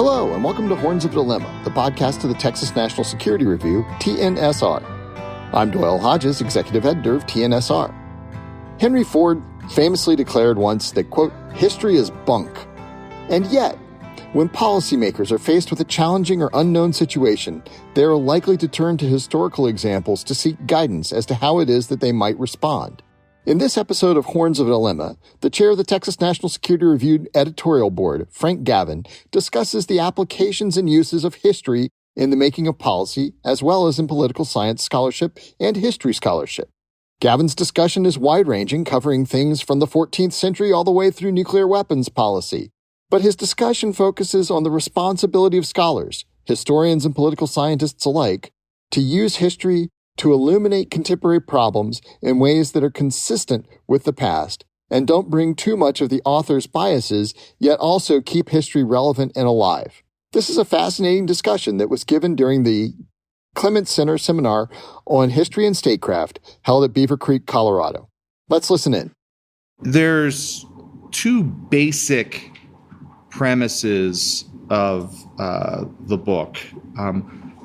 Hello, and welcome to Horns of Dilemma, the podcast of the Texas National Security Review, TNSR. I'm Doyle Hodges, executive editor of TNSR. Henry Ford famously declared once that, quote, history is bunk. And yet, when policymakers are faced with a challenging or unknown situation, they are likely to turn to historical examples to seek guidance as to how it is that they might respond. In this episode of Horns of Dilemma, the chair of the Texas National Security Review editorial board, Frank Gavin, discusses the applications and uses of history in the making of policy, as well as in political science scholarship and history scholarship. Gavin's discussion is wide-ranging, covering things from the 14th century all the way through nuclear weapons policy. But his discussion focuses on the responsibility of scholars, historians and political scientists alike, to use history to illuminate contemporary problems in ways that are consistent with the past and don't bring too much of the author's biases, yet also keep history relevant and alive. This is a fascinating discussion that was given during the Clements Center Seminar on History and Statecraft held at Beaver Creek, Colorado. Let's listen in. There's two basic premises of the book.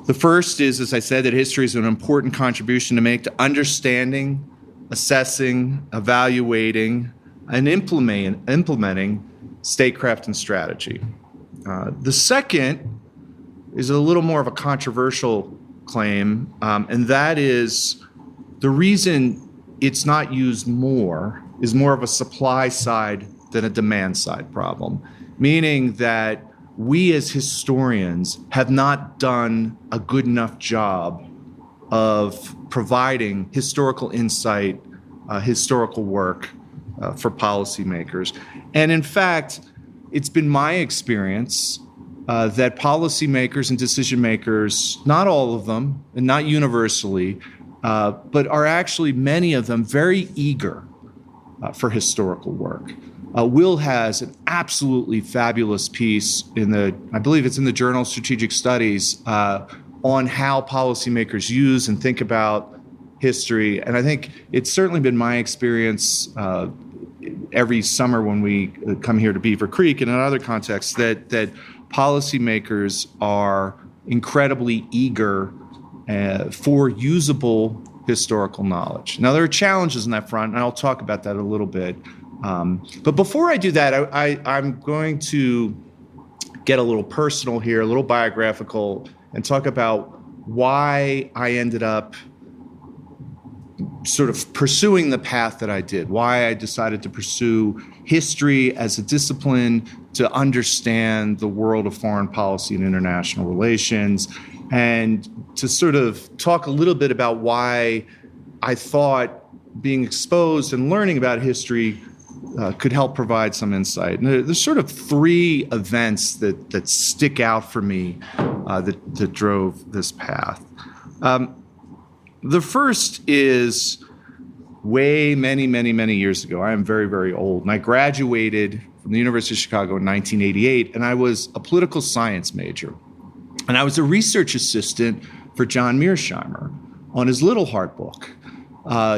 The first is, as I said, that history is an important contribution to make to understanding, assessing, evaluating, and implementing statecraft and strategy. The second is a little more of a controversial claim, and that is the reason it's not used more is more of a supply side than a demand side problem, meaning that we as historians have not done a good enough job of providing historical insight, historical work for policymakers. And in fact, it's been my experience that policymakers and decision makers, not all of them and not universally, but are actually many of them very eager for historical work. Will has an absolutely fabulous piece I believe it's in the Journal of Strategic Studies, on how policymakers use and think about history. And I think it's certainly been my experience every summer when we come here to Beaver Creek and in other contexts that policymakers are incredibly eager for usable historical knowledge. Now, there are challenges on that front, and I'll talk about that a little bit. But before I do that, I'm going to get a little personal here, a little biographical, and talk about why I ended up sort of pursuing the path that I did, why I decided to pursue history as a discipline to understand the world of foreign policy and international relations, and to sort of talk a little bit about why I thought being exposed and learning about history could help provide some insight. And there's sort of three events that stick out for me that drove this path. The first is many years ago. I am very, very old. And I graduated from the University of Chicago in 1988, and I was a political science major. And I was a research assistant for John Mearsheimer on his Little Heart book.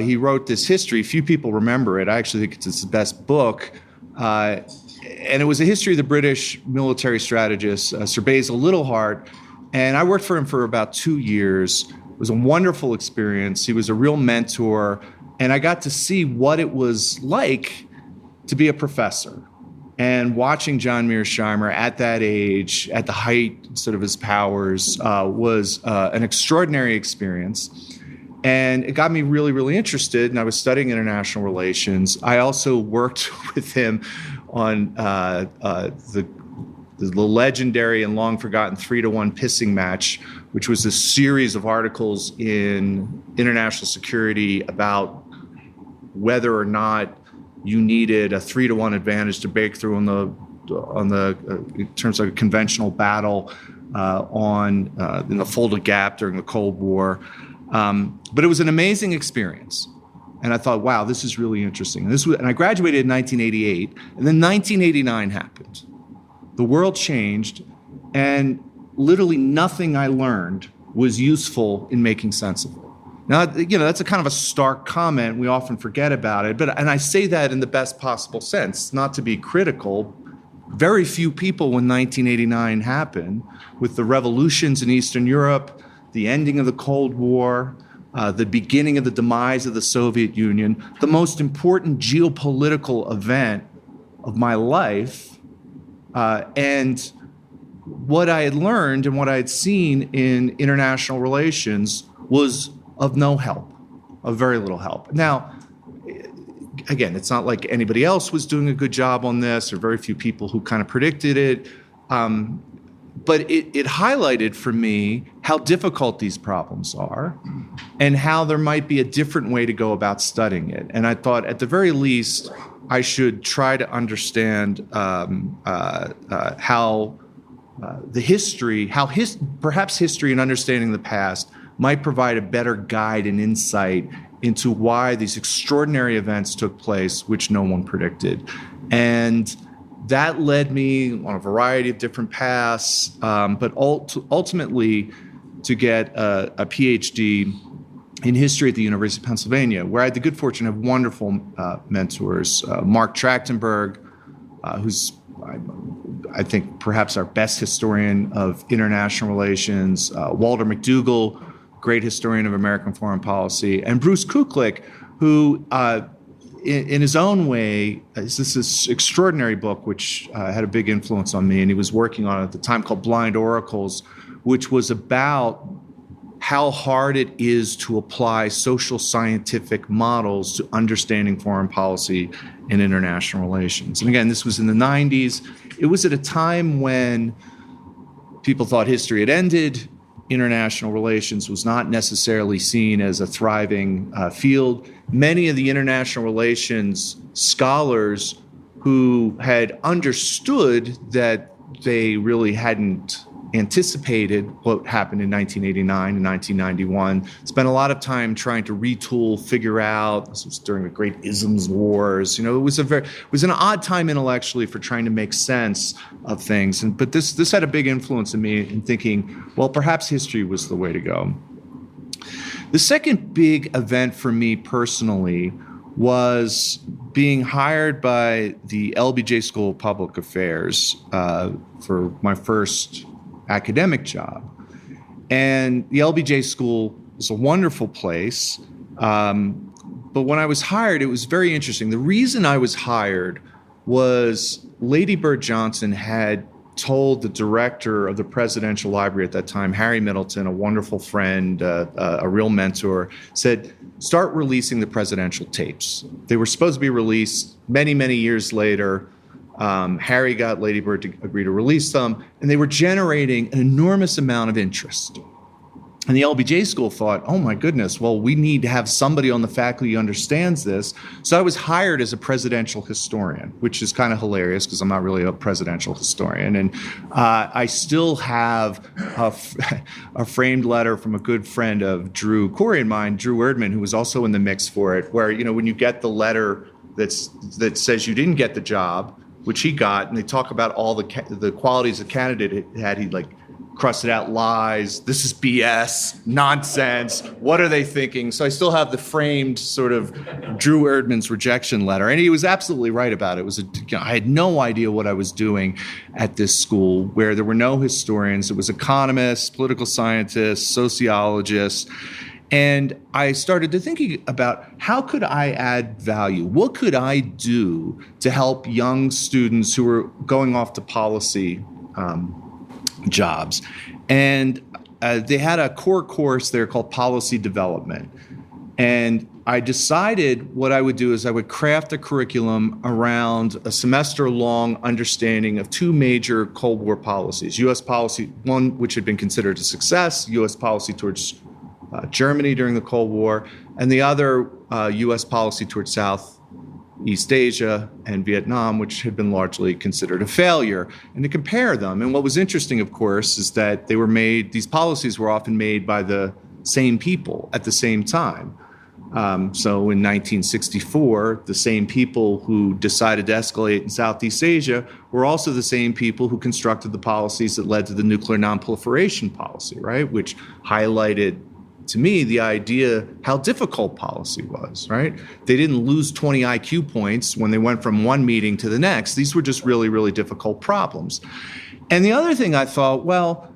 He wrote this history. Few people remember it. I actually think it's his best book. And it was a history of the British military strategist, Sir Basil Littlehart. And I worked for him for about 2 years. It was a wonderful experience. He was a real mentor. And I got to see what it was like to be a professor. And watching John Mearsheimer at that age, at the height sort of his powers, was an extraordinary experience. And it got me really, really interested, and I was studying international relations. I also worked with him on the legendary and long-forgotten 3-to-1 pissing match, which was a series of articles in International Security about whether or not you needed a 3-to-1 advantage to break through in terms of a conventional battle in the Fulda Gap during the Cold War. But it was an amazing experience. And I thought, wow, this is really interesting. And I graduated in 1988, and then 1989 happened. The world changed, and literally nothing I learned was useful in making sense of it. Now, that's a kind of a stark comment. We often forget about it. And I say that in the best possible sense, not to be critical, very few people when 1989 happened, with the revolutions in Eastern Europe, the ending of the Cold War, the beginning of the demise of the Soviet Union, the most important geopolitical event of my life. And what I had learned and what I had seen in international relations was of no help, of very little help. Now, again, it's not like anybody else was doing a good job on this, or very few people who kind of predicted it. But it highlighted for me how difficult these problems are and how there might be a different way to go about studying it. And I thought, at the very least, I should try to understand how perhaps history and understanding the past might provide a better guide and insight into why these extraordinary events took place, which no one predicted. And that led me on a variety of different paths, but ultimately to get a PhD in history at the University of Pennsylvania, where I had the good fortune of wonderful mentors. Mark Trachtenberg, who's, I think, perhaps our best historian of international relations, Walter McDougall, great historian of American foreign policy, and Bruce Kuklick, who, in his own way, is this extraordinary book which had a big influence on me, and he was working on it at the time, called Blind Oracles, which was about how hard it is to apply social scientific models to understanding foreign policy and international relations. And again, this was in the 90s. It was at a time when people thought history had ended. International relations was not necessarily seen as a thriving field. Many of the international relations scholars who had understood that they really hadn't anticipated what happened in 1989 and 1991, spent a lot of time trying to retool, figure out. This was during the Great Isms Wars. It was an odd time intellectually for trying to make sense of things. But this had a big influence on me in thinking, well, perhaps history was the way to go. The second big event for me personally was being hired by the LBJ School of Public Affairs for my first academic job. And the LBJ School is a wonderful place. But when I was hired, it was very interesting. The reason I was hired was Lady Bird Johnson had told the director of the Presidential Library at that time, Harry Middleton, a wonderful friend, a real mentor, said, start releasing the presidential tapes. They were supposed to be released many, many years later. Harry got Lady Bird to agree to release them, and they were generating an enormous amount of interest. And the LBJ School thought, oh my goodness, well, we need to have somebody on the faculty who understands this. So I was hired as a presidential historian, which is kind of hilarious because I'm not really a presidential historian. And I still have a framed letter from a good friend of Drew Corey and mine, Drew Erdman, who was also in the mix for it, where, when you get the letter that says you didn't get the job, which he got, and they talk about all the qualities the candidate had, he crossed it out, lies, this is BS, nonsense, what are they thinking? So I still have the framed sort of Drew Erdman's rejection letter, and he was absolutely right about it. I had no idea what I was doing at this school where there were no historians. It was economists, political scientists, sociologists. And I started to thinking about how could I add value? What could I do to help young students who were going off to policy jobs? And they had a core course there called Policy Development. And I decided what I would do is I would craft a curriculum around a semester-long understanding of two major Cold War policies. U.S. policy, one which had been considered a success, U.S. policy towards Germany during the Cold War, and the other U.S. policy towards Southeast Asia and Vietnam, which had been largely considered a failure, and to compare them. And what was interesting, of course, is that these policies were often made by the same people at the same time. So in 1964, the same people who decided to escalate in Southeast Asia were also the same people who constructed the policies that led to the nuclear nonproliferation policy, right, which highlighted to me the idea how difficult policy was, right? They didn't lose 20 IQ points when they went from one meeting to the next. These were just really, really difficult problems. And the other thing I thought, well,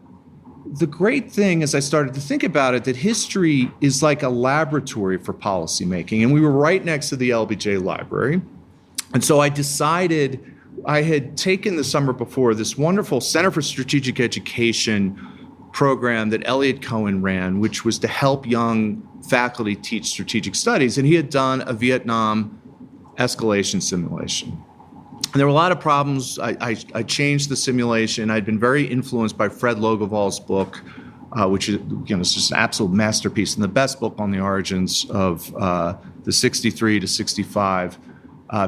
the great thing as I started to think about it, that history is like a laboratory for policymaking. And we were right next to the LBJ library. And so I decided, I had taken the summer before this wonderful Center for Strategic Education program that Elliot Cohen ran, which was to help young faculty teach strategic studies. And he had done a Vietnam escalation simulation. And there were a lot of problems. I changed the simulation. I'd been very influenced by Fred Logoval's book, which is, it's just an absolute masterpiece and the best book on the origins of the 63 to 65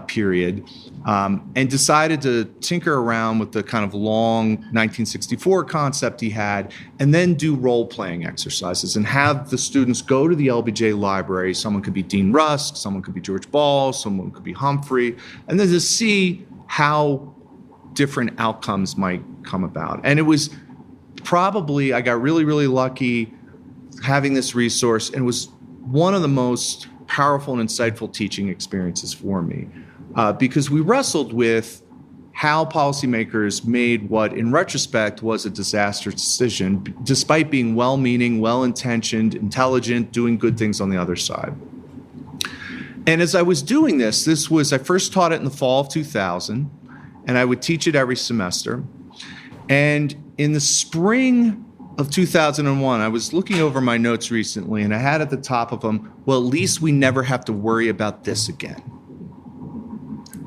period, and decided to tinker around with the kind of long 1964 concept he had, and then do role-playing exercises and have the students go to the LBJ library. Someone could be Dean Rusk, someone could be George Ball, someone could be Humphrey, and then to see how different outcomes might come about. And it was probably, I got really, really lucky having this resource, and it was one of the most powerful and insightful teaching experiences for me, because we wrestled with how policymakers made what, in retrospect, was a disastrous decision, despite being well-meaning, well-intentioned, intelligent, doing good things on the other side. And as I was doing this I first taught it in the fall of 2000, and I would teach it every semester. And in the spring of 2001, I was looking over my notes recently, and I had at the top of them, well, at least we never have to worry about this again,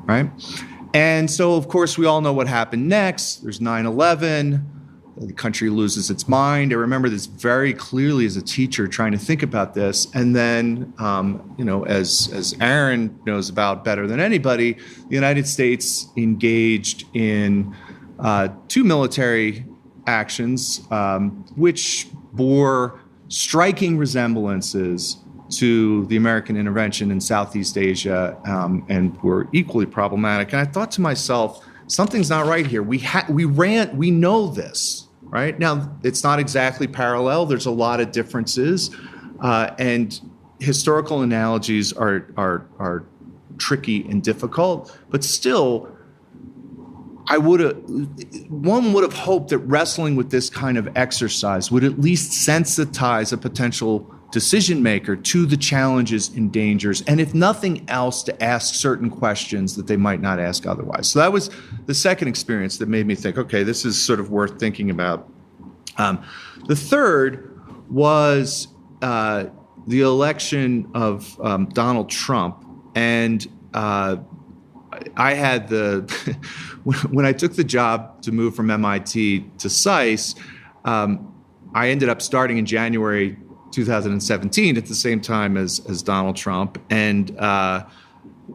right? And so, of course, we all know what happened next. There's 9/11. The country loses its mind. I remember this very clearly as a teacher trying to think about this. And then, as Aaron knows about better than anybody, the United States engaged in two military actions, which bore striking resemblances to the American intervention in Southeast Asia, and were equally problematic. And I thought to myself, something's not right here. We know this, right? Now, it's not exactly parallel. There's a lot of differences, and historical analogies are tricky and difficult, but still, one would have hoped that wrestling with this kind of exercise would at least sensitize a potential decision maker to the challenges and dangers, and if nothing else, to ask certain questions that they might not ask otherwise. So that was the second experience that made me think, okay, this is sort of worth thinking about. The third was the election of Donald Trump, and I had when I took the job to move from MIT to SAIS, I ended up starting in January 2017 at the same time as Donald Trump, and it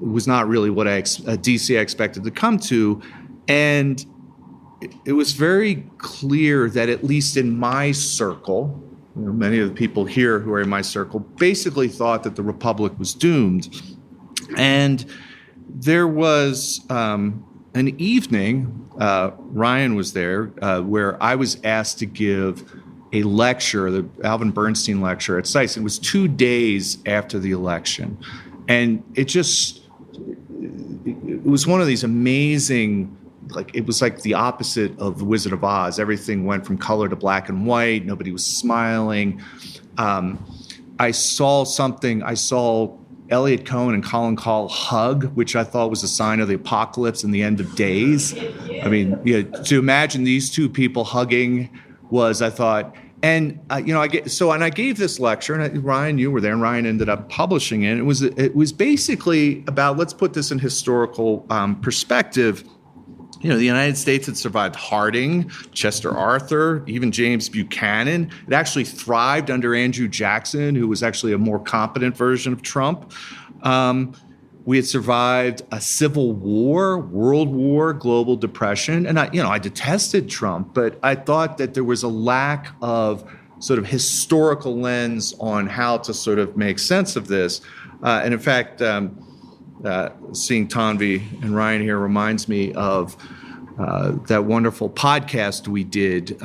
was not really what DC I expected to come to. And it was very clear that, at least in my circle, many of the people here who are in my circle basically thought that the Republic was doomed. And there was an evening, Ryan was there, where I was asked to give a lecture, the Alvin Bernstein lecture at SAIS. It was 2 days after the election. And it was one of these amazing, it was like the opposite of The Wizard of Oz. Everything went from color to black and white. Nobody was smiling. I saw Elliot Cohen and Colin Kahl hug, which I thought was a sign of the apocalypse and the end of days. I mean, to imagine these two people hugging was, I thought, and I gave this lecture, and Ryan, you were there, and Ryan ended up publishing it. It was basically about, let's put this in historical perspective. The United States had survived Harding, Chester Arthur, even James Buchanan. It actually thrived under Andrew Jackson, who was actually a more competent version of Trump. We had survived a civil war, world war, global depression. And I detested Trump, but I thought that there was a lack of sort of historical lens on how to sort of make sense of this. And in fact, seeing Tanvi and Ryan here reminds me of that wonderful podcast we did,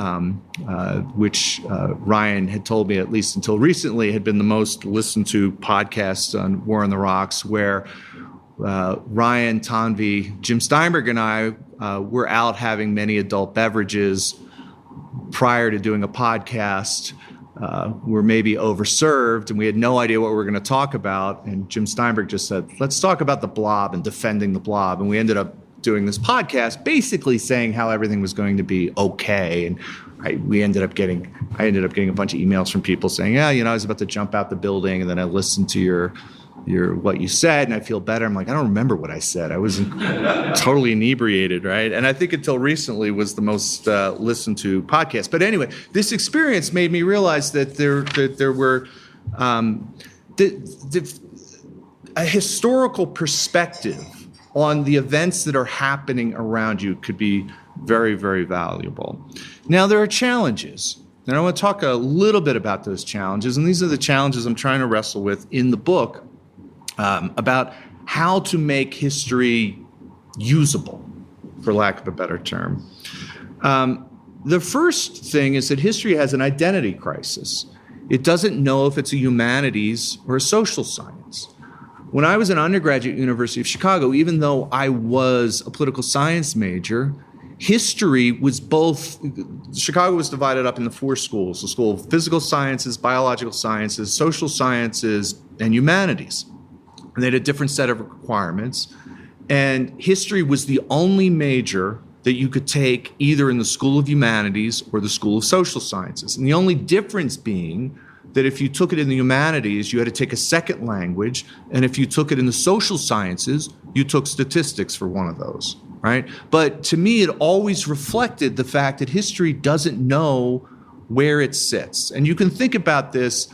which Ryan had told me, at least until recently, had been the most listened to podcast on War on the Rocks, where Ryan, Tanvi, Jim Steinberg, and I were out having many adult beverages prior to doing a podcast. We're maybe overserved, and we had no idea what we were going to talk about. And Jim Steinberg just said, let's talk about the blob and defending the blob. And we ended up doing this podcast basically saying how everything was going to be okay. And I ended up getting a bunch of emails from people saying, yeah, I was about to jump out the building, and then I listened to your what you said, and I feel better. I'm like, I don't remember what I said. I was totally inebriated, right? And I think until recently was the most listened to podcast. But anyway, this experience made me realize that there were a historical perspective on the events that are happening around you could be very, very valuable. Now, there are challenges. And I want to talk a little bit about those challenges. And these are the challenges I'm trying to wrestle with in the book, about how to make history usable, for lack of a better term. The first thing is that history has an identity crisis. It doesn't know if it's a humanities or a social science. When I was an undergraduate at University of Chicago, even though I was a political science major, history was both. Chicago was divided up into 4 schools: the School of Physical Sciences, Biological Sciences, Social Sciences, and Humanities. And they had a different set of requirements. And history was the only major that you could take either in the School of Humanities or the School of Social Sciences. And the only difference being that if you took it in the humanities, you had to take a second language. And if you took it in the social sciences, you took statistics for one of those, right? But to me, it always reflected the fact that history doesn't know where it sits. And you can think about this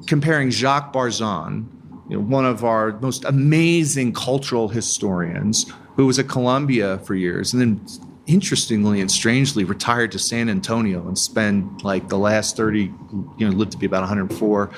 comparing Jacques Barzun, one of our most amazing cultural historians, who was at Columbia for years, and then interestingly and strangely retired to San Antonio and spent like the last 30, lived to be about 104.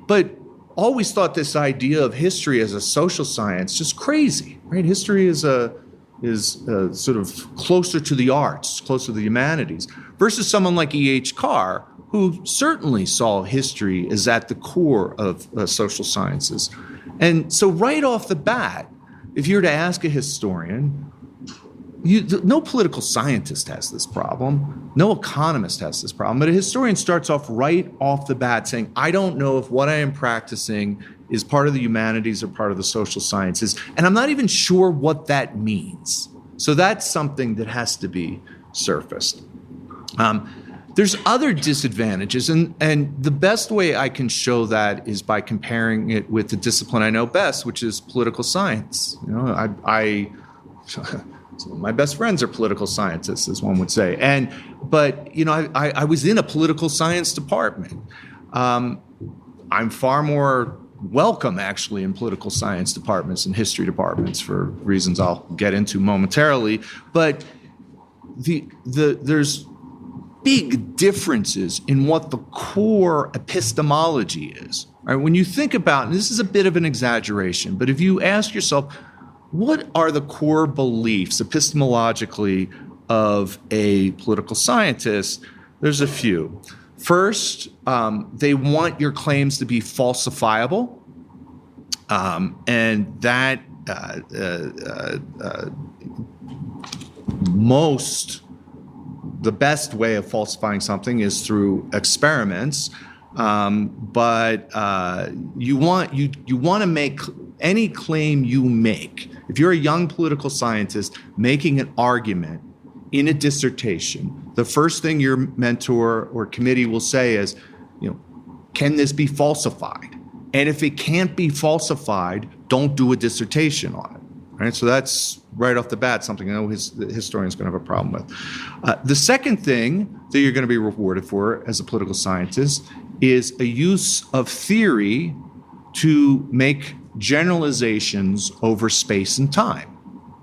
But always thought this idea of history as a social science just crazy, right? History is sort of closer to the arts, closer to the humanities, versus someone like E.H. Carr, who certainly saw history as at the core of social sciences. And so right off the bat, if you were to ask a historian, no political scientist has this problem. No economist has this problem. But a historian starts off right off the bat saying, I don't know if what I am practicing is part of the humanities or part of the social sciences. And I'm not even sure what that means. So that's something that has to be surfaced. There's other disadvantages. And the best way I can show that is by comparing it with the discipline I know best, which is political science. My best friends are political scientists, as one would say. But I was in a political science department. I'm far more welcome, actually, in political science departments and history departments for reasons I'll get into momentarily. But there's big differences in what the core epistemology is. Right? When you think about, and this is a bit of an exaggeration, but if you ask yourself, what are the core beliefs epistemologically of a political scientist? There's a few. First, they want your claims to be falsifiable, and that the best way of falsifying something is through experiments. But you want to make any claim you make. If you're a young political scientist making an argument in a dissertation, the first thing your mentor or committee will say is, can this be falsified? And if it can't be falsified, don't do a dissertation on it. Right? So that's right off the bat something I know the historian's going to have a problem with. The second thing that you're going to be rewarded for as a political scientist is a use of theory to make generalizations over space and time,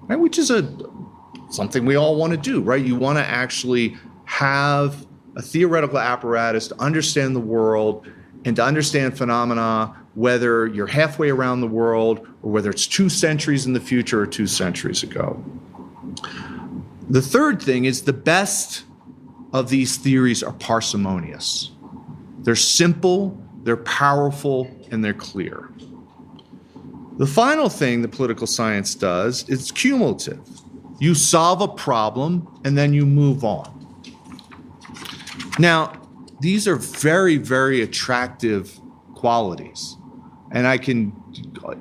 right? Which is something we all want to do, right? You want to actually have a theoretical apparatus to understand the world and to understand phenomena, whether you're halfway around the world or whether it's 2 centuries in the future or 2 centuries ago. The third thing is the best of these theories are parsimonious. They're simple, they're powerful, and they're clear. The final thing that political science does is cumulative. You solve a problem and then you move on. Now, these are very, very attractive qualities. And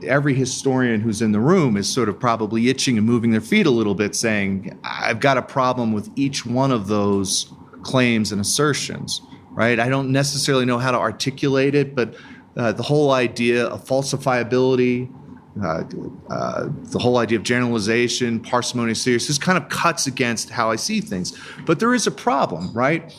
every historian who's in the room is sort of probably itching and moving their feet a little bit saying, I've got a problem with each one of those claims and assertions, right? I don't necessarily know how to articulate it, but the whole idea of falsifiability, the whole idea of generalization, parsimonious theories, this kind of cuts against how I see things. But there is a problem, right?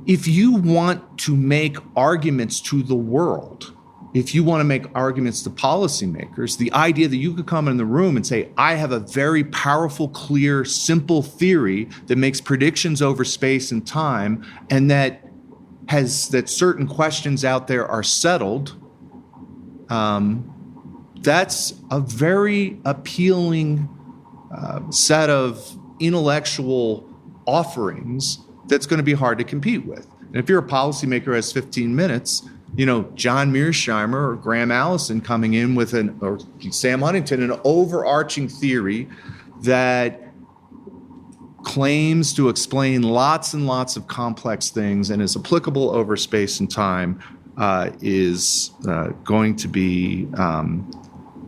If you want to make arguments to the world, if you want to make arguments to policymakers, the idea that you could come in the room and say, I have a very powerful, clear, simple theory that makes predictions over space and time, and that certain questions out there are settled, that's a very appealing set of intellectual offerings that's going to be hard to compete with. And if you're a policymaker who has 15 minutes, John Mearsheimer or Graham Allison coming in with or Sam Huntington, an overarching theory that claims to explain lots and lots of complex things and is applicable over space and time is going to be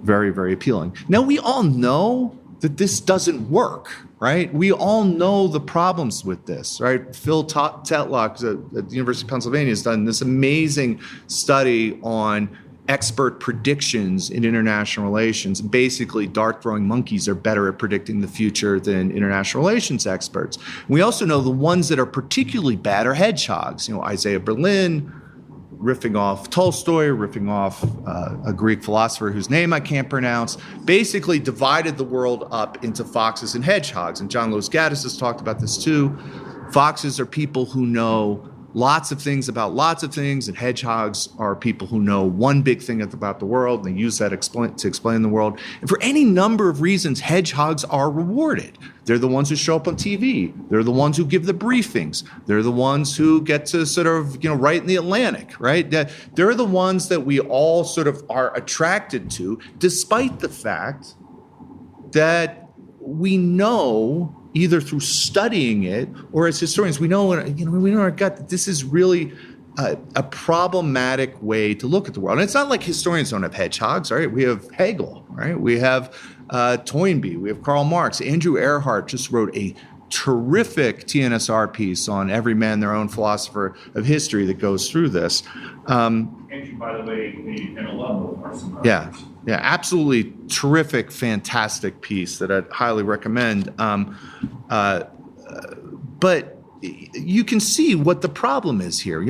very, very appealing. Now, we all know that this doesn't work, right? We all know the problems with this, right? Phil Tetlock at the University of Pennsylvania has done this amazing study on expert predictions in international relations. Basically, dart-throwing monkeys are better at predicting the future than international relations experts. We also know the ones that are particularly bad are hedgehogs. Isaiah Berlin, riffing off Tolstoy, riffing off a Greek philosopher whose name I can't pronounce, basically divided the world up into foxes and hedgehogs. And John Lewis Gaddis has talked about this too. Foxes are people who know lots of things about lots of things, and hedgehogs are people who know one big thing about the world, and they use that to explain the world. And for any number of reasons, hedgehogs are rewarded. They're the ones who show up on TV. They're the ones who give the briefings. They're the ones who get to sort of, write in the Atlantic, right? They're the ones that we all sort of are attracted to, despite the fact that we know, either through studying it or as historians, we know in our gut that this is really a problematic way to look at the world. And it's not like historians don't have hedgehogs, right? We have Hegel, right? We have Toynbee, we have Karl Marx. Andrew Earhart just wrote a terrific TNSR piece on Every Man Their Own Philosopher of History that goes through this. Andrew, by the way, an alum of Arson. Yeah, absolutely terrific, fantastic piece that I'd highly recommend. But you can see what the problem is here.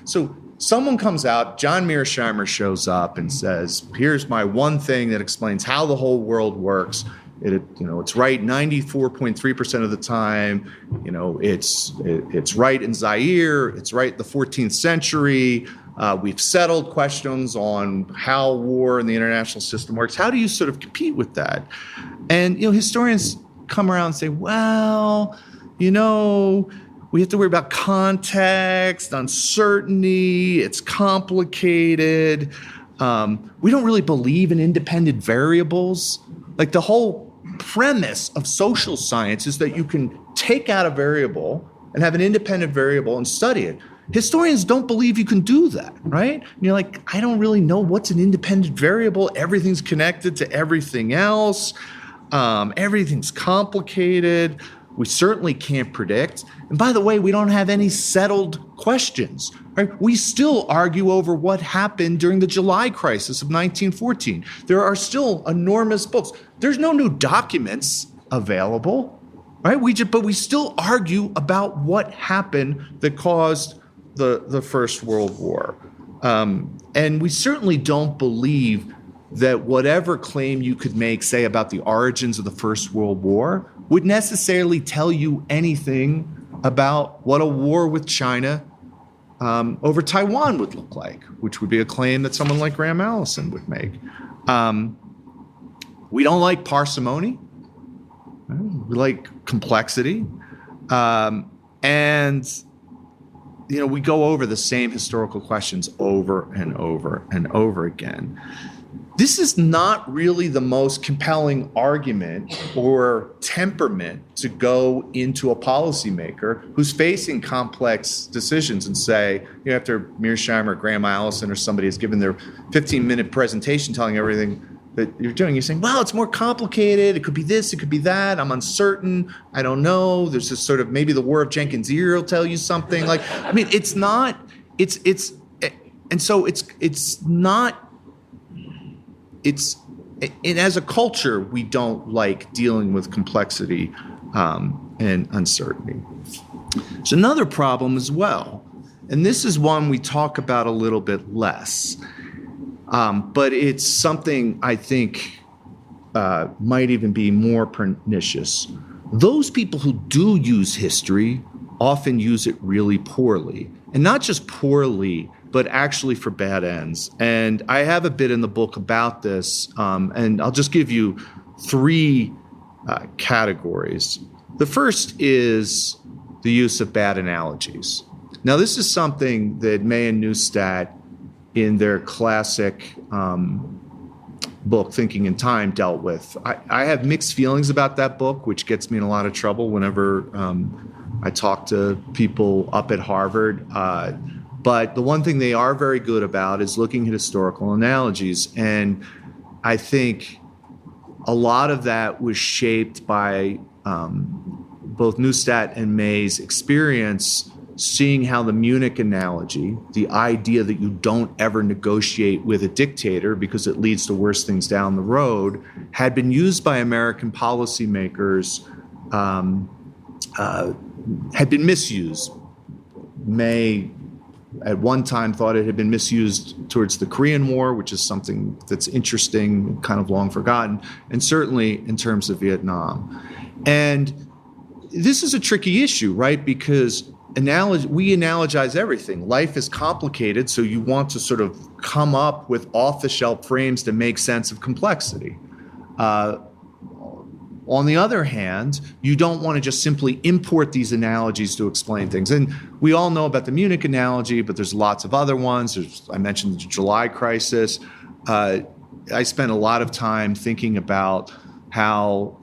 So someone comes out, John Mearsheimer shows up and says, here's my one thing that explains how the whole world works. It's right 94.3% of the time. It's right in Zaire. It's right in the 14th century. We've settled questions on how war and the international system works. How do you sort of compete with that? And historians come around and say, well, we have to worry about context, uncertainty. It's complicated. We don't really believe in independent variables. Like the whole premise of social science is that you can take out a variable and have an independent variable and study it. Historians don't believe you can do that, right? And you're like, I don't really know what's an independent variable. Everything's connected to everything else. Everything's complicated. We certainly can't predict. And by the way, we don't have any settled questions, right? We still argue over what happened during the July crisis of 1914. There are still enormous books. There's no new documents available, right? But we still argue about what happened that caused the First World War. And we certainly don't believe that whatever claim you could make, say, about the origins of the First World War would necessarily tell you anything about what a war with China over Taiwan would look like, which would be a claim that someone like Graham Allison would make. We don't like parsimony. We like complexity. And we go over the same historical questions over and over and over again. This is not really the most compelling argument or temperament to go into a policymaker who's facing complex decisions and say, after Mearsheimer or Graham Allison or somebody has given their 15-minute presentation telling everything that you're doing, you're saying, well, it's more complicated. It could be this, it could be that. I'm uncertain. I don't know. There's this sort of, maybe the War of Jenkins' Ear will tell you something. It's not, and as a culture, we don't like dealing with complexity and uncertainty. There's another problem as well, and this is one we talk about a little bit less, but it's something I think might even be more pernicious. Those people who do use history often use it really poorly, and not just poorly, but actually for bad ends. And I have a bit in the book about this, and I'll just give you three categories. The first is the use of bad analogies. Now, this is something that May and Neustadt, in their classic book, Thinking in Time, dealt with. I have mixed feelings about that book, which gets me in a lot of trouble whenever I talk to people up at Harvard. But the one thing they are very good about is looking at historical analogies. And I think a lot of that was shaped by both Neustadt and May's experience seeing how the Munich analogy, the idea that you don't ever negotiate with a dictator because it leads to worse things down the road, had been used by American policymakers, had been misused. May at one time thought it had been misused towards the Korean War, which is something that's interesting, kind of long forgotten, and certainly in terms of Vietnam. And this is a tricky issue, right? Because we analogize everything. Life is complicated, so you want to sort of come up with off-the-shelf frames to make sense of complexity. On the other hand, you don't want to just simply import these analogies to explain things. And we all know about the Munich analogy, but there's lots of other ones. I mentioned the July crisis. I spent a lot of time thinking about how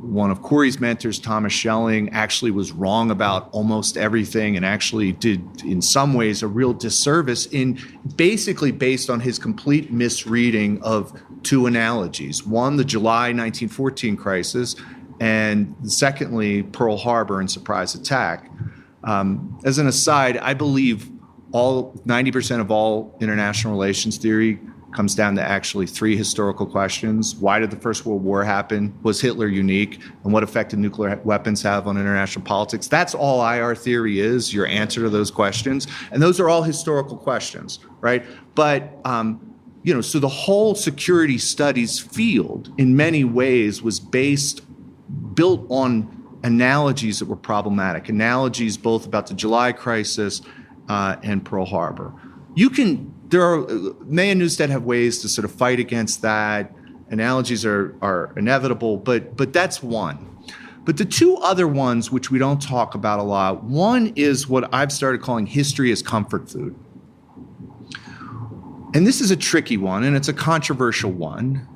one of Corey's mentors, Thomas Schelling, actually was wrong about almost everything and actually did, in some ways, a real disservice in basically based on his complete misreading of two analogies. One, the July 1914 crisis, and secondly, Pearl Harbor and surprise attack. As an aside, I believe 90% of all international relations theory comes down to actually three historical questions. Why did the First World War happen? Was Hitler unique? And what effect did nuclear weapons have on international politics? That's all IR theory is, your answer to those questions. And those are all historical questions, right? But, so the whole security studies field in many ways was built on analogies that were problematic, analogies both about the July crisis and Pearl Harbor. May and Neustadt have ways to sort of fight against that. Analogies are inevitable, but that's one. But the two other ones, which we don't talk about a lot, one is what I've started calling history as comfort food. And this is a tricky one, and it's a controversial one.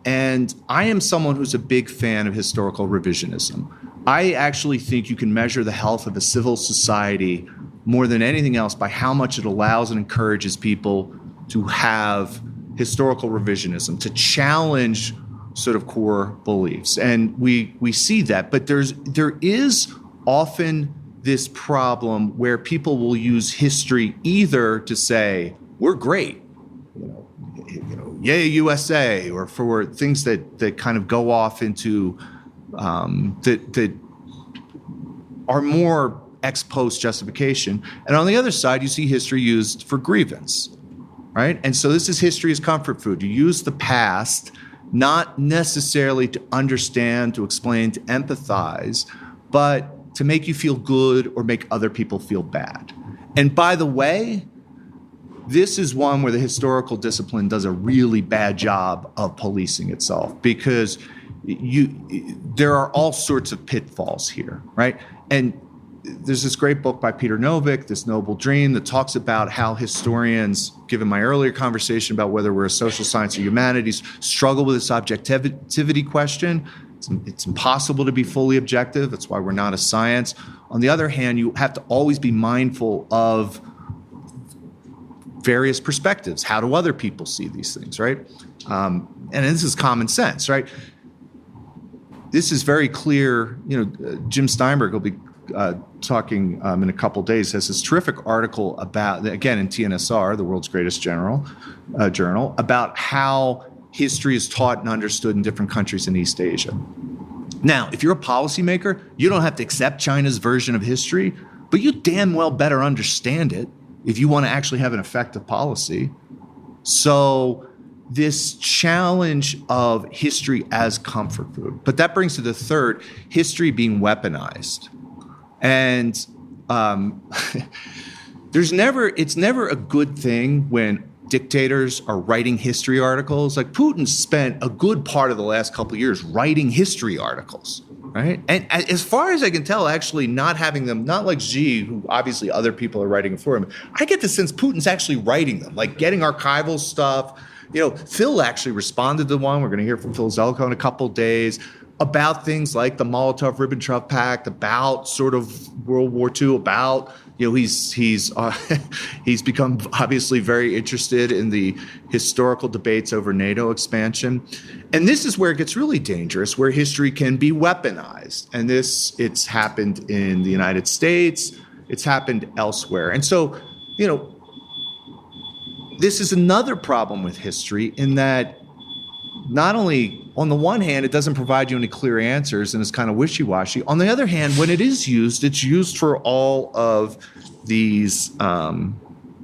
And I am someone who's a big fan of historical revisionism. I actually think you can measure the health of a civil society more than anything else by how much it allows and encourages people to have historical revisionism, to challenge sort of core beliefs. And we see that, but there is often this problem where people will use history either to say, we're great, yay USA, or for things that kind of go off into that are more ex post justification. And on the other side, you see history used for grievance, right? And so this is history as comfort food. You use the past not necessarily to understand, to explain, to empathize, but to make you feel good or make other people feel bad. And by the way, this is one where the historical discipline does a really bad job of policing itself, because there are all sorts of pitfalls here, right? And there's this great book by Peter Novick, This Noble Dream, that talks about how historians, given my earlier conversation about whether we're a social science or humanities, struggle with this objectivity question. It's impossible to be fully objective. That's why we're not a science. On the other hand, you have to always be mindful of various perspectives. How do other people see these things, right? And this is common sense, right? This is very clear. Jim Steinberg will be talking in a couple days, has this terrific article about, again, in TNSR, the world's greatest journal, about how history is taught and understood in different countries in East Asia. Now, if you're a policymaker, you don't have to accept China's version of history, but you damn well better understand it if you want to actually have an effective policy. So this challenge of history as comfort food. But that brings to the third, history being weaponized. And it's never a good thing when dictators are writing history articles. Like Putin spent a good part of the last couple of years writing history articles, right? And as far as I can tell, actually not having them, not like Xi, who obviously other people are writing for him. I get the sense Putin's actually writing them, like getting archival stuff. Phil actually responded to one. We're going to hear from Phil Zelko in a couple of days about things like the Molotov-Ribbentrop Pact, about sort of World War II, about, he's become obviously very interested in the historical debates over NATO expansion. And this is where it gets really dangerous, where history can be weaponized. And it's happened in the United States, it's happened elsewhere. And so, this is another problem with history in that not only, on the one hand, it doesn't provide you any clear answers and it's kind of wishy-washy. On the other hand, when it is used, it's used for all of these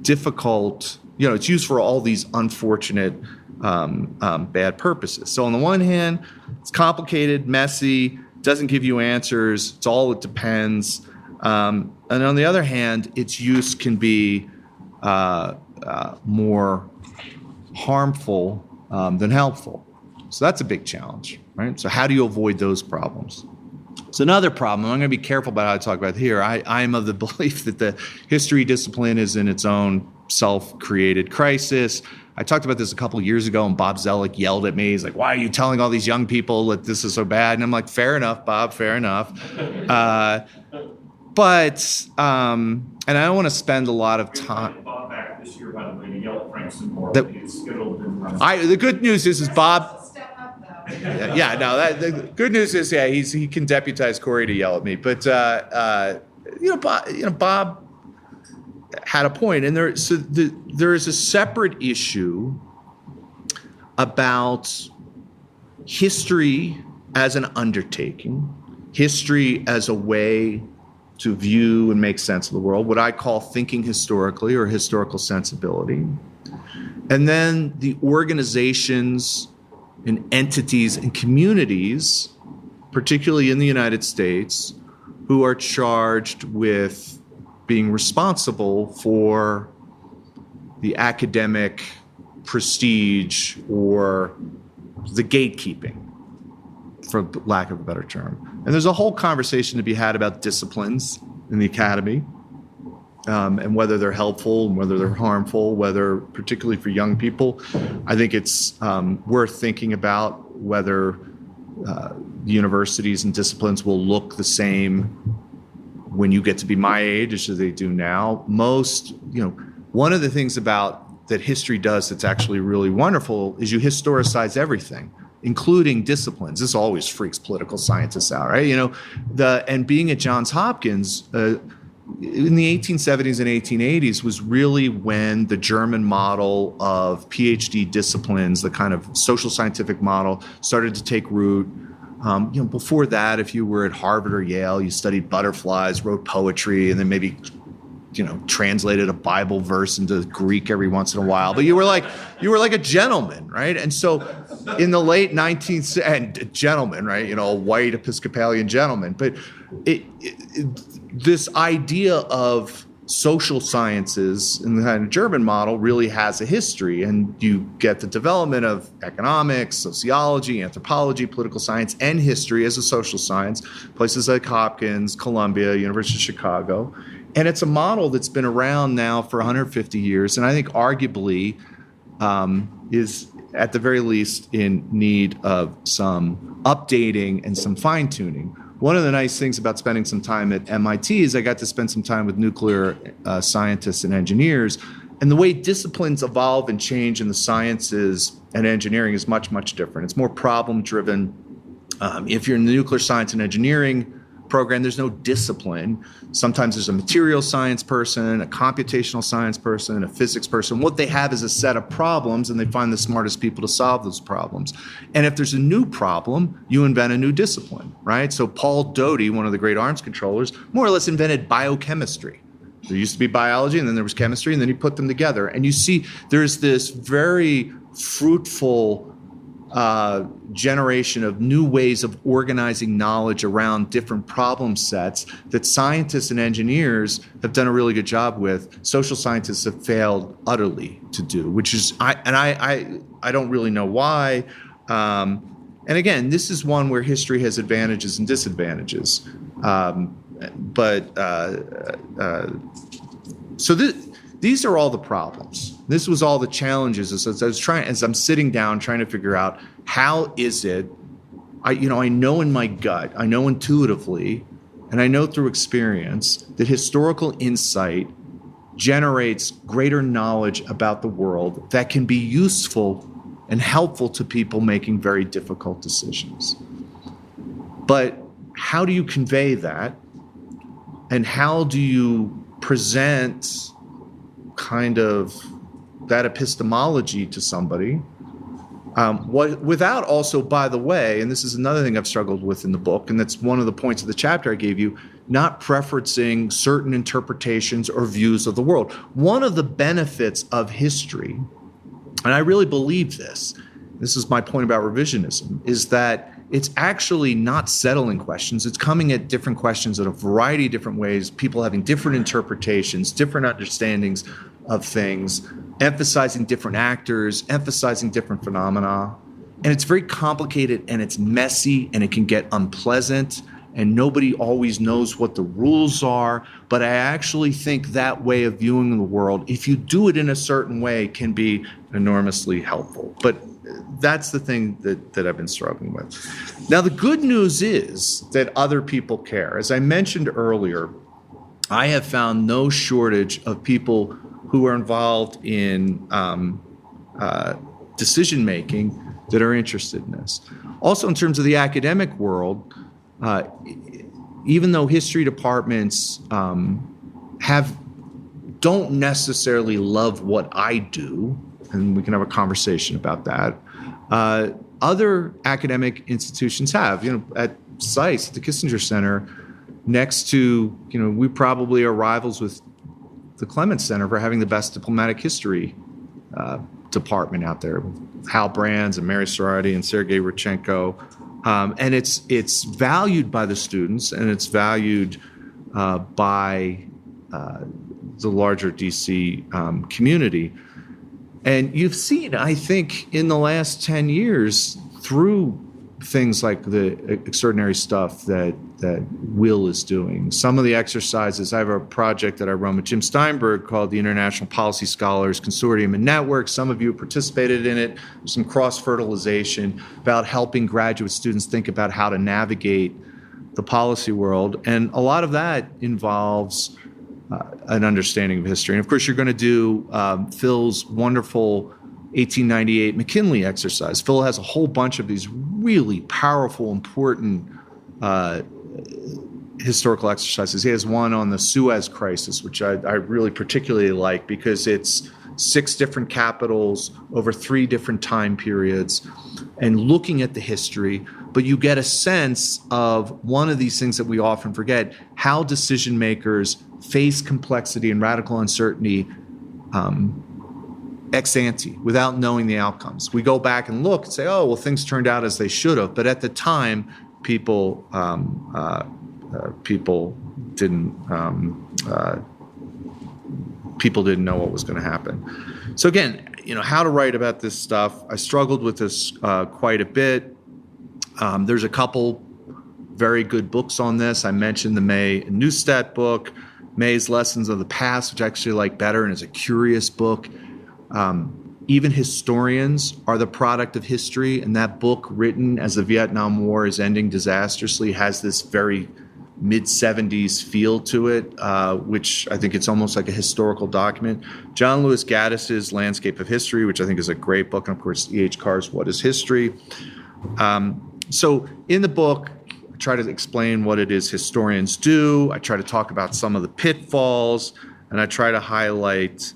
difficult, it's used for all these unfortunate bad purposes. So on the one hand, it's complicated, messy, doesn't give you answers, it's all it depends. And on the other hand, its use can be more harmful than helpful. So that's a big challenge, right? So how do you avoid those problems? It's another problem. I'm going to be careful about how I talk about it here. I am of the belief that the history discipline is in its own self-created crisis. I talked about this a couple of years ago, and Bob Zellick yelled at me. He's like, "Why are you telling all these young people that this is so bad?" And I'm like, "Fair enough, Bob, fair enough." But and I don't want to spend a lot of time. Bob back this year, by the way, to yell at Frank some more. It's scheduled. The good news is Bob. The good news is, he can deputize Corey to yell at me. But Bob had a point, and there is a separate issue about history as an undertaking, history as a way to view and make sense of the world, what I call thinking historically or historical sensibility, and then the organizations and entities and communities, particularly in the United States, who are charged with being responsible for the academic prestige or the gatekeeping, for lack of a better term. And there's a whole conversation to be had about disciplines in the academy, and whether they're helpful and whether they're harmful, whether, particularly for young people, I think it's worth thinking about whether universities and disciplines will look the same when you get to be my age as they do now. One of the things that history does that's actually really wonderful is you historicize everything, including disciplines. This always freaks political scientists out, right? And being at Johns Hopkins, in the 1870s and 1880s was really when the German model of PhD disciplines, the kind of social scientific model, started to take root. Before that, if you were at Harvard or Yale, you studied butterflies, wrote poetry, and then maybe, translated a Bible verse into Greek every once in a while. But you were like a gentleman, right? And so in the late 19th and gentleman, right? A white Episcopalian gentleman. But this idea of social sciences in the kind of German model really has a history, and you get the development of economics, sociology, anthropology, political science, and history as a social science, places like Hopkins, Columbia, University of Chicago. And it's a model that's been around now for 150 years, and I think arguably is at the very least in need of some updating and some fine-tuning. One of the nice things about spending some time at MIT is I got to spend some time with nuclear scientists and engineers, and the way disciplines evolve and change in the sciences and engineering is much, much different. It's more problem-driven. If you're in the nuclear science and engineering program, there's no discipline. Sometimes there's a material science person, a computational science person, a physics person. What they have is a set of problems, and they find the smartest people to solve those problems. And if there's a new problem, you invent a new discipline, right? So Paul Doty, one of the great arms controllers, more or less invented biochemistry. There used to be biology, and then there was chemistry, and then he put them together. And you see there's this very fruitful generation of new ways of organizing knowledge around different problem sets that scientists and engineers have done a really good job with. Social scientists have failed utterly to do, which is, I don't really know why. And again, this is one where history has advantages and disadvantages. These are all the problems. This was all the challenges. As I'm sitting down trying to figure out how is it, I know in my gut, I know intuitively, and I know through experience that historical insight generates greater knowledge about the world that can be useful and helpful to people making very difficult decisions. But how do you convey that? And how do you present kind of that epistemology to somebody without also, by the way, and this is another thing I've struggled with in the book, and that's one of the points of the chapter I gave you, not preferencing certain interpretations or views of the world. One of the benefits of history, and I really believe this is my point about revisionism, is that it's actually not settling questions. It's coming at different questions in a variety of different ways, people having different interpretations, different understandings of things, emphasizing different actors, emphasizing different phenomena. And it's very complicated, and it's messy, and it can get unpleasant, and nobody always knows what the rules are. But I actually think that way of viewing the world, if you do it in a certain way, can be enormously helpful. But that's the thing that I've been struggling with. Now, the good news is that other people care. As I mentioned earlier, I have found no shortage of people who are involved in decision-making that are interested in this. Also, in terms of the academic world, even though history departments don't necessarily love what I do, and we can have a conversation about that, other academic institutions have. At SAIS, at the Kissinger Center, next to, we probably are rivals with the Clements Center for having the best diplomatic history department out there, with Hal Brands and Mary Sorority and Sergei Rodchenko. And it's valued by the students, and it's valued by the larger DC community. And you've seen, I think, in the last 10 years, through things like the extraordinary stuff that Will is doing. Some of the exercises, I have a project that I run with Jim Steinberg called the International Policy Scholars Consortium and Network. Some of you participated in it. There's some cross-fertilization about helping graduate students think about how to navigate the policy world. And a lot of that involves an understanding of history. And of course, you're going to do Phil's wonderful 1898 McKinley exercise. Phil has a whole bunch of these really powerful, important historical exercises. He has one on the Suez Crisis, which I really particularly like because it's 6 different capitals over 3 different time periods and looking at the history. But you get a sense of one of these things that we often forget, how decision makers face complexity and radical uncertainty ex ante, without knowing the outcomes. We go back and look and say, oh, well, things turned out as they should have. But at the time, people didn't people didn't know what was going to happen. So again, how to write about this stuff. I struggled with this quite a bit. There's a couple very good books on this. I mentioned the May and Neustadt book, May's Lessons of the Past, which I actually like better and is a curious book. Even historians are the product of history, and that book, written as the Vietnam War is ending disastrously, has this very mid-'70s feel to it, which I think it's almost like a historical document. John Lewis Gaddis's Landscape of History, which I think is a great book, and of course E.H. Carr's What is History? So in the book, I try to explain what it is historians do. I try to talk about some of the pitfalls, and I try to highlight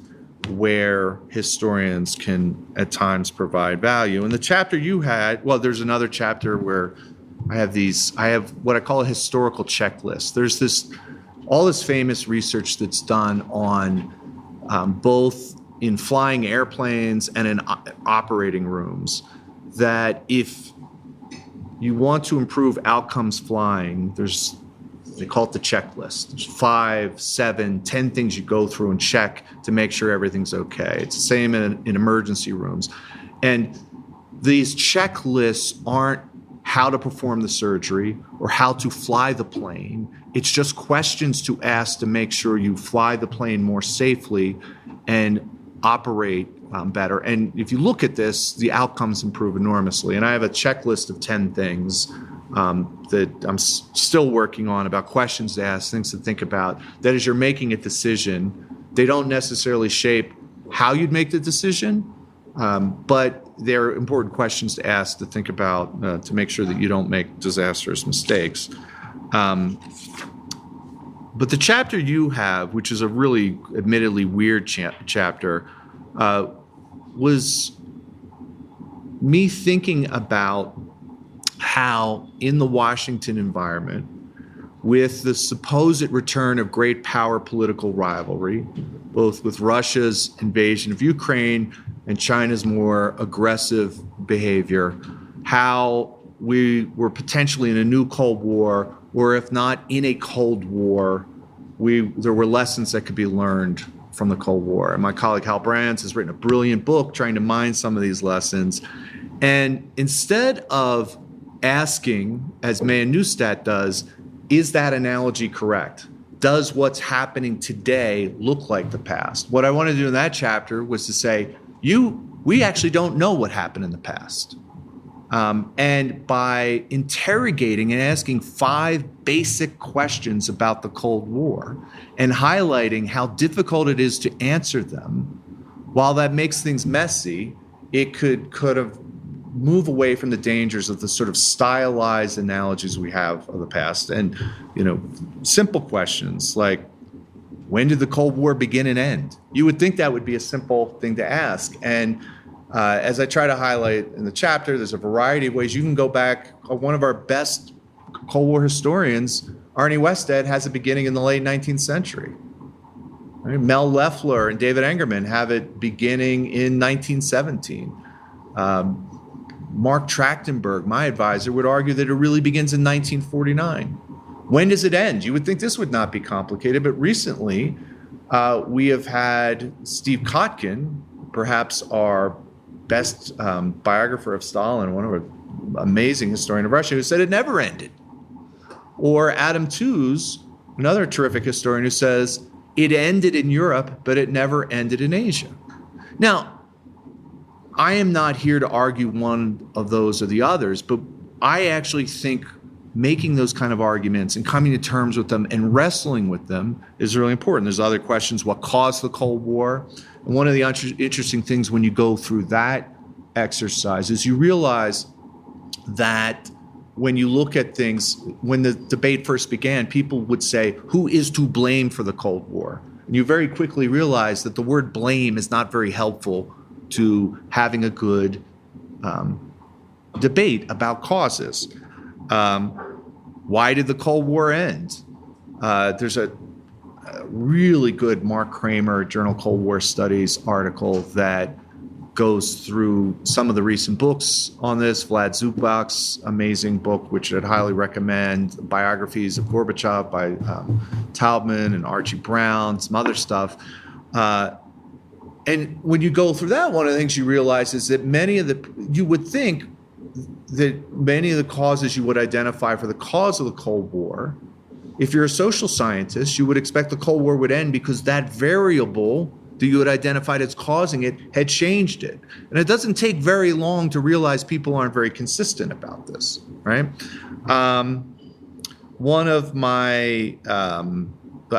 where historians can at times provide value. In the chapter you had, there's another chapter where I have what I call a historical checklist. There's all this famous research that's done on both in flying airplanes and in operating rooms, that if you want to improve outcomes flying, they call it the checklist. There's 5, 7, 10 things you go through and check to make sure everything's okay. It's the same in emergency rooms. And these checklists aren't how to perform the surgery or how to fly the plane. It's just questions to ask to make sure you fly the plane more safely and operate better. And if you look at this, the outcomes improve enormously. And I have a checklist of 10 things that I'm still working on, about questions to ask, things to think about, that as you're making a decision, they don't necessarily shape how you'd make the decision, but they're important questions to ask, to think about, to make sure that you don't make disastrous mistakes. But the chapter you have, which is a really admittedly weird chapter, was me thinking about how in the Washington environment, with the supposed return of great power political rivalry, both with Russia's invasion of Ukraine and China's more aggressive behavior, how we were potentially in a new Cold War, or if not in a Cold War, there were lessons that could be learned from the Cold War. And my colleague Hal Brands has written a brilliant book trying to mine some of these lessons. And instead of asking, as May and Neustadt does, is that analogy correct? Does what's happening today look like the past? What I wanted to do in that chapter was to say, we actually don't know what happened in the past. And by interrogating and asking 5 basic questions about the Cold War and highlighting how difficult it is to answer them, while that makes things messy, it could have move away from the dangers of the sort of stylized analogies we have of the past. And, simple questions like, when did the Cold War begin and end? You would think that would be a simple thing to ask. And as I try to highlight in the chapter, there's a variety of ways you can go back. One of our best Cold War historians, Arnie Wested, has a beginning in the late 19th century. Right? Mel Leffler and David Engerman have it beginning in 1917. Mark Trachtenberg, my advisor, would argue that it really begins in 1949. When does it end? You would think this would not be complicated, but recently we have had Steve Kotkin, perhaps our best biographer of Stalin, one of our amazing historian of Russia, who said it never ended. Or Adam Tooze, another terrific historian, who says it ended in Europe, but it never ended in Asia. Now, I am not here to argue one of those or the others, but I actually think making those kind of arguments and coming to terms with them and wrestling with them is really important. There's other questions. What caused the Cold War? And one of the interesting things when you go through that exercise is you realize that when you look at things, when the debate first began, people would say, who is to blame for the Cold War? And you very quickly realize that the word blame is not very helpful to having a good debate about causes. Why did the Cold War end? There's a really good Mark Kramer Journal Cold War Studies article that goes through some of the recent books on this. Vlad Zubak's amazing book, which I'd highly recommend, biographies of Gorbachev by Taubman and Archie Brown, some other stuff, And when you go through that, one of the things you realize is that you would think that many of the causes you would identify for the cause of the Cold War, if you're a social scientist, you would expect the Cold War would end because that variable that you had identified as causing it had changed it. And it doesn't take very long to realize people aren't very consistent about this, right? One of my,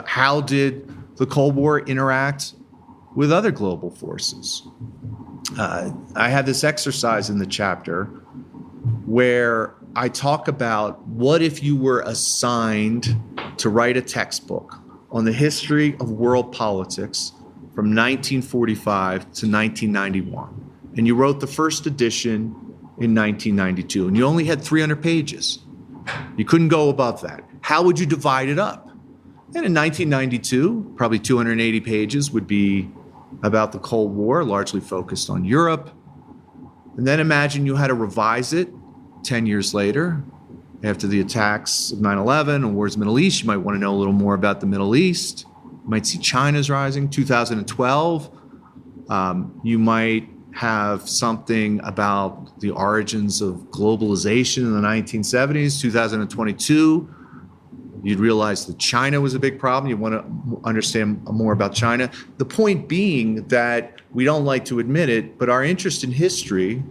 how did the Cold War interact with other global forces? I had this exercise in the chapter where I talk about what if you were assigned to write a textbook on the history of world politics from 1945 to 1991. And you wrote the first edition in 1992, and you only had 300 pages. You couldn't go above that. How would you divide it up? And in 1992, probably 280 pages would be about the Cold War, largely focused on Europe. And then imagine you had to revise it 10 years later, after the attacks of 9/11 and wars in the Middle East. You might want to know a little more about the Middle East. You might see China's rising. 2012, you might have something about the origins of globalization in the 1970s. 2022, you'd realize that China was a big problem. You want to understand more about China. The point being that we don't like to admit it, but our interest in history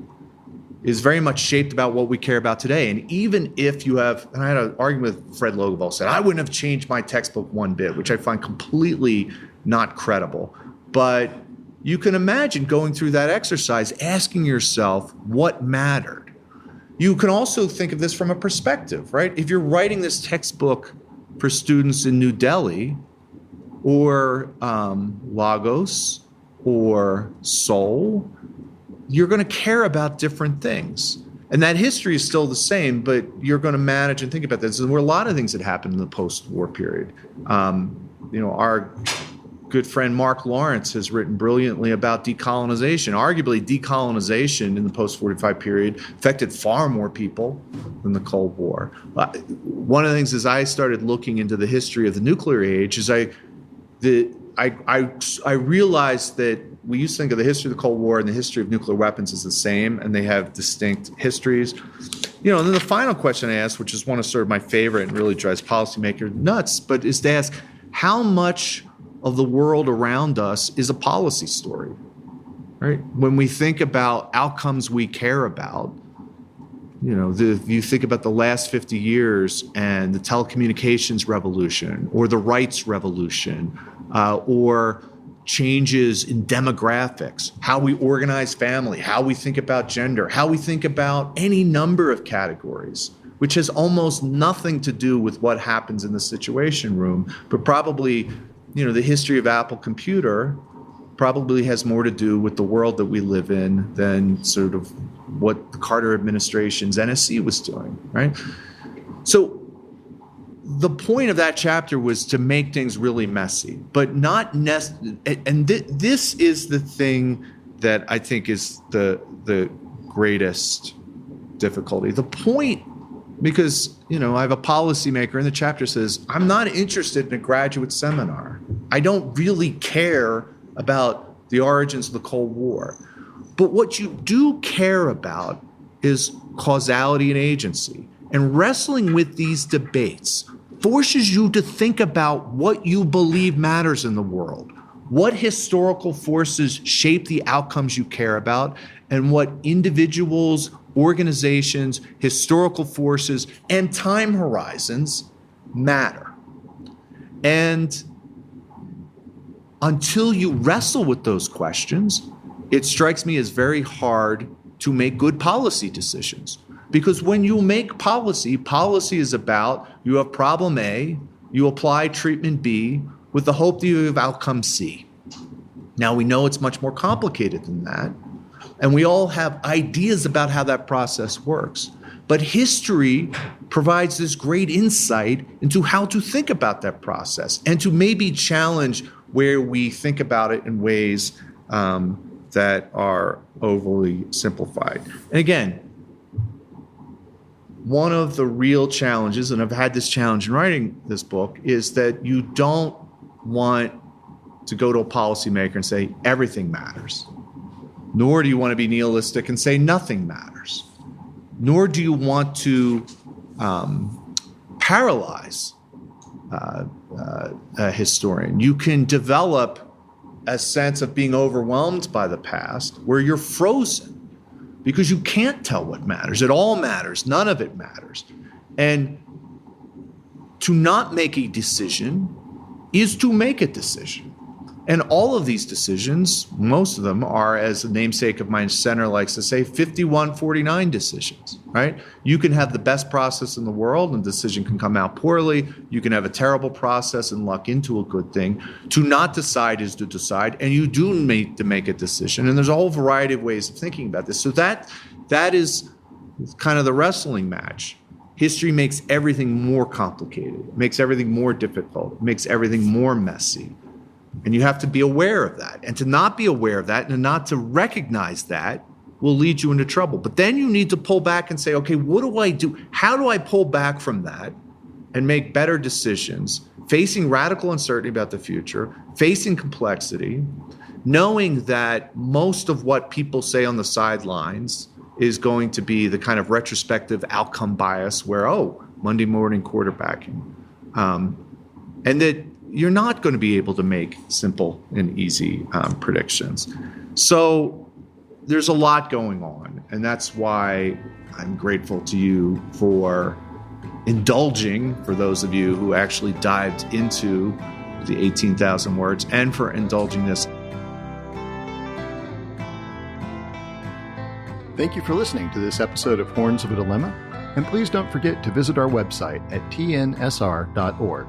is very much shaped about what we care about today. And even if you have, and I had an argument with Fred Logevall, said, I wouldn't have changed my textbook one bit, which I find completely not credible. But you can imagine going through that exercise, asking yourself what mattered. You can also think of this from a perspective, right? If you're writing this textbook for students in New Delhi or Lagos or Seoul, you're going to care about different things. And that history is still the same, but you're going to manage and think about this. And there were a lot of things that happened in the post-war period. Our good friend Mark Lawrence has written brilliantly about decolonization. Arguably, decolonization in the post-45 period affected far more people than the Cold War. One of the things as I started looking into the history of the nuclear age is I realized that we used to think of the history of the Cold War and the history of nuclear weapons as the same, and they have distinct histories. And then the final question I asked, which is one of sort of my favorite and really drives policymakers nuts, but is to ask how much of the world around us is a policy story, right? When we think about outcomes we care about, you think about the last 50 years and the telecommunications revolution or the rights revolution or changes in demographics, how we organize family, how we think about gender, how we think about any number of categories, which has almost nothing to do with what happens in the Situation Room, but probably, the history of Apple Computer probably has more to do with the world that we live in than sort of what the Carter administration's NSC was doing, right? So the point of that chapter was to make things really messy, but not this is the thing that I think is the greatest difficulty. The point, because, I have a policymaker in the chapter says, I'm not interested in a graduate seminar. I don't really care about the origins of the Cold War. But what you do care about is causality and agency. And wrestling with these debates forces you to think about what you believe matters in the world, what historical forces shape the outcomes you care about, and what individuals, organizations, historical forces, and time horizons matter. And until you wrestle with those questions, it strikes me as very hard to make good policy decisions. Because when you make policy is about you have problem A, you apply treatment B with the hope that you have outcome C. Now we know it's much more complicated than that, and we all have ideas about how that process works. But history provides this great insight into how to think about that process and to maybe challenge where we think about it in ways that are overly simplified. And again, one of the real challenges, and I've had this challenge in writing this book, is that you don't want to go to a policymaker and say everything matters. Nor do you want to be nihilistic and say nothing matters. Nor do you want to paralyze a historian. You can develop a sense of being overwhelmed by the past where you're frozen because you can't tell what matters. It all matters. None of it matters. And to not make a decision is to make a decision. And all of these decisions, most of them are, as the namesake of my center likes to say, 51-49 decisions, right? You can have the best process in the world and the decision can come out poorly. You can have a terrible process and luck into a good thing. To not decide is to decide, and you do need to make a decision. And there's a whole variety of ways of thinking about this. So that is kind of the wrestling match. History makes everything more complicated. It makes everything more difficult. It makes everything more messy. And you have to be aware of that. And to not be aware of that and not to recognize that will lead you into trouble. But then you need to pull back and say, okay, what do I do? How do I pull back from that and make better decisions, facing radical uncertainty about the future, facing complexity, knowing that most of what people say on the sidelines is going to be the kind of retrospective outcome bias where, Monday morning quarterbacking. And that you're not going to be able to make simple and easy predictions. So there's a lot going on, and that's why I'm grateful to you for indulging, for those of you who actually dived into the 18,000 words, and for indulging this. Thank you for listening to this episode of Horns of a Dilemma, and please don't forget to visit our website at tnsr.org.